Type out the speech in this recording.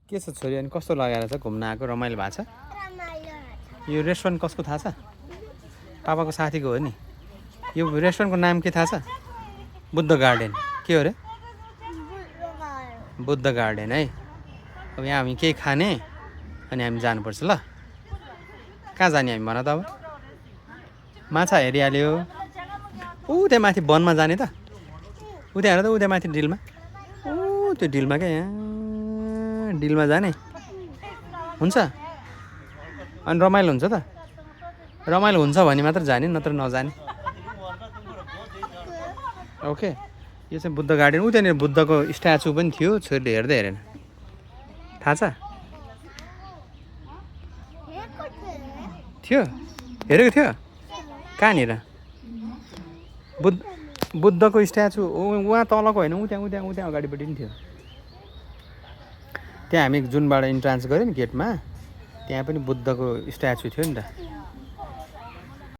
के छ छोरी अनि कस्तो लगाएर छ घुम्न आएको रमाइलो भएको छ यो रेस्टुरेन्ट कसको थाहा छ पापाको साथीको हो नि यो रेस्टुरेन्टको नाम के थाहा छ बुद्ध गार्डन के हो रे बुद्ध गार्डन है अब यहाँ हामी केही खाने अनि हामी जानुपर्छ ल कहाँ जाने हामी भन त अब माछा हेरिहाल्यो ऊ त्यहाँ माथि वनमा जाने त ऊ त्यहाँ हेर त ऊ त्यहाँ माथि डिलमा ऊ त्यो डिलमा क्या यहाँ डिलमा जाने हुन्छ अनि रमाइलो हुन्छ त रमाइलो हुन्छ भने मात्र जाने नत्र नजाने ओके यो चाहिँ बुद्ध गार्डन ऊ त्यहाँनिर बुद्धको स्ट्याचु पनि थियो छोरीले हेर्दै हेरेन थाहा छ थियो हेरेको थियो कहाँनिर बुद्धको स्ट्याचु उहाँ तलको होइन ऊ त्यहाँ अगाडिपट्टि पनि थियो त्यहाँ हामी जुनबाट इन्ट्रान्स गऱ्यो नि गेटमा त्यहाँ पनि बुद्धको स्ट्याचु थियो नि त